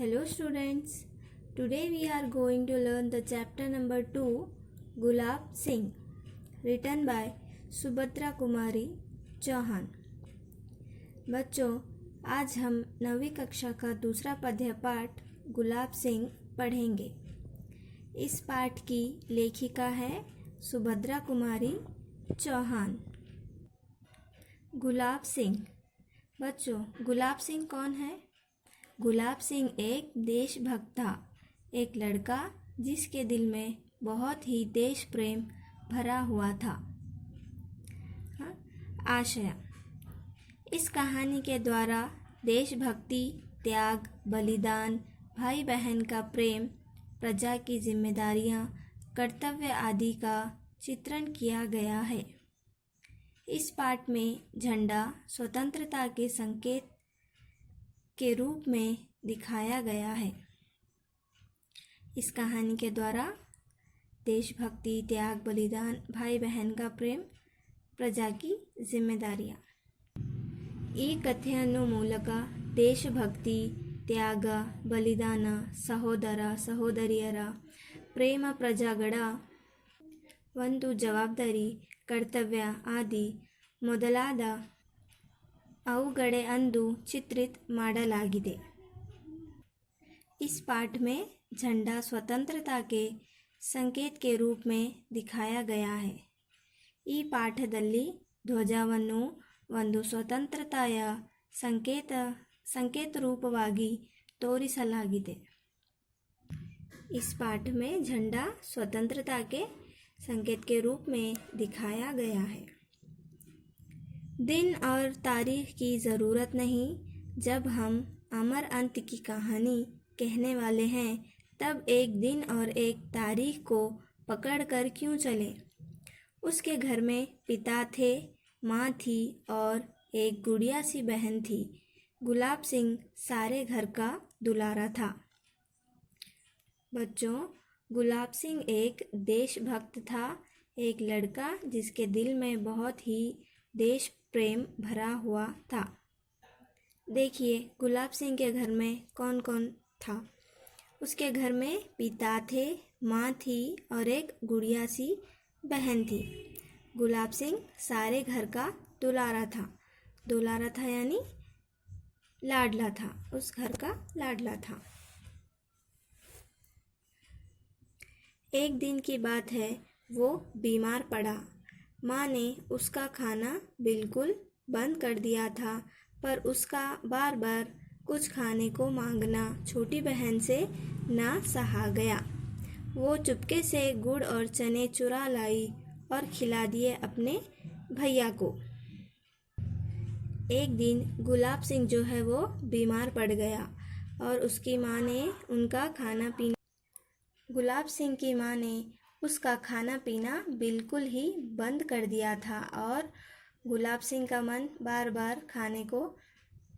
Hello students, today we are going to learn the chapter number 2 Gulab Singh written by Subhadra Kumari Chauhan. बच्चों, आज हम 9वीं कक्षा का दूसरा पद्य पाठ गुलाब सिंह पढ़ेंगे। इस पाठ की लेखिका है सुभद्रा कुमारी चौहान। गुलाब सिंह। बच्चों, गुलाब सिंह कौन है? गुलाब सिंह एक देशभक्त था, एक लड़का जिसके दिल में बहुत ही देश प्रेम भरा हुआ था। आशय। इस कहानी के द्वारा देशभक्ति, त्याग, बलिदान, भाई बहन का प्रेम, प्रजा की जिम्मेदारियां, कर्तव्य आदि का चित्रण किया गया है। इस पाठ में झंडा स्वतंत्रता के संकेत के रूप में दिखाया गया है। इस कहानी के द्वारा देशभक्ति, त्याग, बलिदान, भाई बहन का प्रेम, प्रजा की जिम्मेदारियां। ಈ ಕಥೆಯನ್ನು ಮೂಲಕ ದೇಶಭಕ್ತಿ, ತ್ಯಾಗ, ಬಲಿದಾನ, ಸಹೋದರ ಸಹೋದರಿಯರ ಪ್ರೇಮ, ಪ್ರಜೆಗಳ ಒಂದು ಜವಾಬ್ದಾರಿ, ಕರ್ತವ್ಯ ಆದಿ ಮೊದಲಾದ ಅವುಗಳೆಂದು ಚಿತ್ರಿत ಮಾಡಲಾಗಿದೆ। इस पाठ में झंडा स्वतंत्रता के संकेत के रूप में दिखाया गया है। ಈ ಪಾಠದಲ್ಲಿ ಧ್ವಜವನ್ನು ಒಂದು ಸ್ವತಂತ್ರತೆಯ ಸಂಕೇತ ರೂಪವಾಗಿ ತೋರಿಸಲಾಗಿದೆ। इस पाठ में झंडा स्वतंत्रता के संकेत के रूप में दिखाया गया है। दिन और तारीख की ज़रूरत नहीं, जब हम अमर अंत की कहानी कहने वाले हैं तब एक दिन और एक तारीख को पकड़कर क्यों चले। उसके घर में पिता थे, माँ थी और एक गुड़िया सी बहन थी। गुलाब सिंह सारे घर का दुलारा था। बच्चों, गुलाब सिंह एक देशभक्त था, एक लड़का जिसके दिल में बहुत ही देश प्रेम भरा हुआ था। देखिए, गुलाब सिंह के घर में कौन कौन था। उसके घर में पिता थे, माँ थी और एक गुड़िया सी बहन थी। गुलाब सिंह सारे घर का दुलारा था। दुलारा था यानी लाडला था, उस घर का लाडला था। एक दिन की बात है, वो बीमार पड़ा। माँ ने उसका खाना बिल्कुल बंद कर दिया था, पर उसका बार बार कुछ खाने को मांगना छोटी बहन से ना सहा गया। वो चुपके से गुड़ और चने चुरा लाई और खिला दिए अपने भैया को। एक दिन गुलाब सिंह जो है वो बीमार पड़ गया और उसकी माँ ने उनका खाना पीना गुलाब सिंह की माँ ने उसका खाना पीना बिल्कुल ही बंद कर दिया था और गुलाब सिंह का मन बार बार खाने को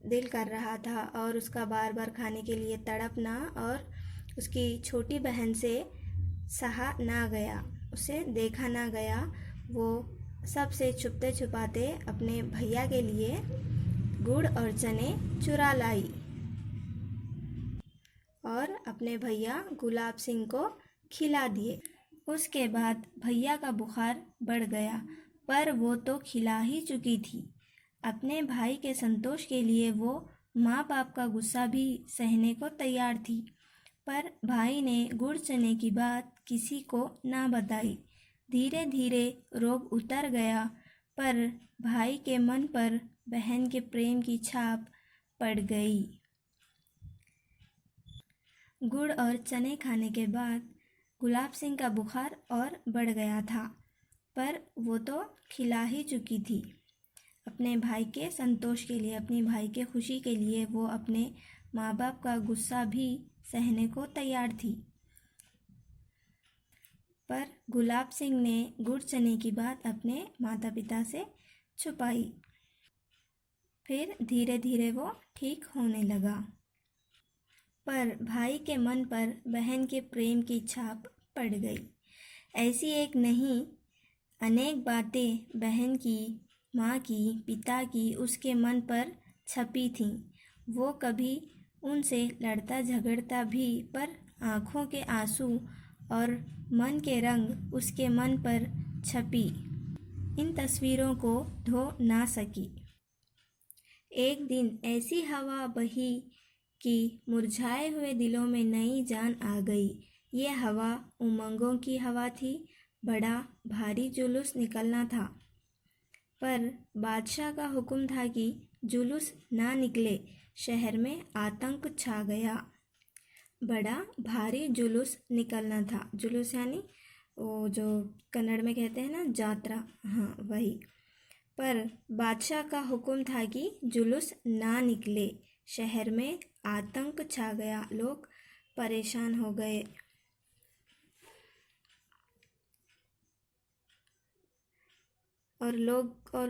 दिल कर रहा था और उसका बार बार खाने के लिए तड़पना और उसकी छोटी बहन से सहा ना गया, उसे देखा ना गया। वो सबसे छुपते छुपाते अपने भैया के लिए गुड़ और चने चुरा लाई और अपने भैया गुलाब सिंह को खिला दिए। उसके बाद भैया का बुखार बढ़ गया, पर वो तो खिला ही चुकी थी। अपने भाई के संतोष के लिए वो माँ बाप का गुस्सा भी सहने को तैयार थी, पर भाई ने गुड़ चने की बात किसी को ना बताई। धीरे धीरे रोग उतर गया, पर भाई के मन पर बहन के प्रेम की छाप पड़ गई। गुड़ और चने खाने के बाद गुलाब सिंह का बुखार और बढ़ गया था, पर वो तो खिला ही चुकी थी। अपने भाई के संतोष के लिए, अपनी भाई के खुशी के लिए वो अपने माँ बाप का गुस्सा भी सहने को तैयार थी, पर गुलाब सिंह ने गुड़ चने की बात अपने माता पिता से छुपाई। फिर धीरे धीरे वो ठीक होने लगा, पर भाई के मन पर बहन के प्रेम की छाप पड़ गई। ऐसी एक नहीं, अनेक बातें बहन की, माँ की, पिता की उसके मन पर छपी थीं। वो कभी उनसे लड़ता झगड़ता भी, पर आँखों के आंसू और मन के रंग उसके मन पर छपी इन तस्वीरों को धो ना सकी। एक दिन ऐसी हवा बही कि मुरझाए हुए दिलों में नई जान आ गई। ये हवा उमंगों की हवा थी। बड़ा भारी जुलूस निकलना था, पर बादशाह का हुक्म था कि जुलूस ना निकले। शहर में आतंक छा गया। बड़ा भारी जुलूस निकलना था। जुलूस यानी वो जो कन्नड़ में कहते हैं ना, यात्रा, हाँ वही। पर बादशाह का हुक्म था कि जुलूस ना निकले। शहर में आतंक छा गया। लोग परेशान हो गए और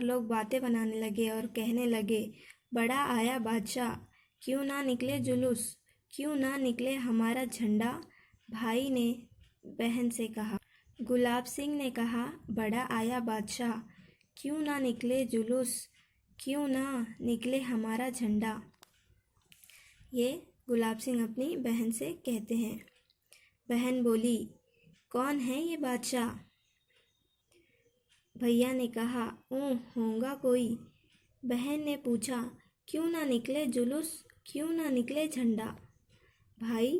लोग बातें बनाने लगे और कहने लगे, बड़ा आया बादशाह, क्यों ना निकले जुलूस, क्यों ना निकले हमारा झंडा। भाई ने बहन से कहा। गुलाब सिंह ने कहा, बड़ा आया बादशाह, क्यों ना निकले जुलूस, क्यों ना निकले हमारा झंडा। ये गुलाब सिंह अपनी बहन से कहते हैं। बहन बोली, कौन है ये बादशाह? भैया ने कहा, होगा कोई। बहन ने पूछा, क्यों ना निकले जुलूस, क्यों ना निकले झंडा। भाई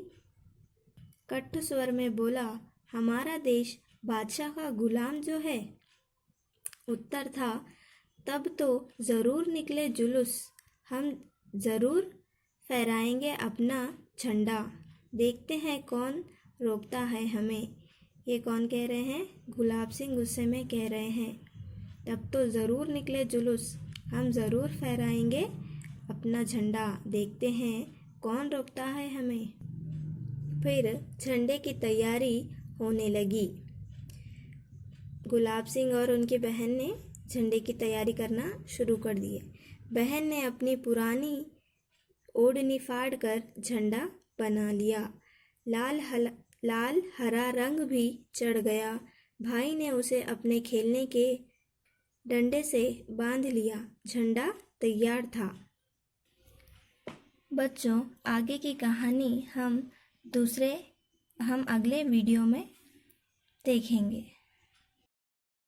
कट्ठ स्वर में बोला, हमारा देश बादशाह का गुलाम जो है। उत्तर था, तब तो ज़रूर निकले जुलूस, हम ज़रूर फहराएंगे अपना झंडा। देखते हैं कौन रोकता है हमें। ये कौन कह रहे हैं? गुलाब सिंह गुस्से में कह रहे हैं, तब तो ज़रूर निकले जुलूस, हम ज़रूर फहराएंगे अपना झंडा। देखते हैं कौन रोकता है हमें। फिर झंडे की तैयारी होने लगी। गुलाब सिंह और उनकी बहन ने झंडे की तैयारी करना शुरू कर दिए। बहन ने अपनी पुरानी ओढ़नी फाड़ कर झंडा बना लिया। लाल हरा रंग भी चढ़ गया। भाई ने उसे अपने खेलने के डंडे से बांध लिया। झंडा तैयार था। बच्चों, आगे की कहानी हम अगले वीडियो में देखेंगे।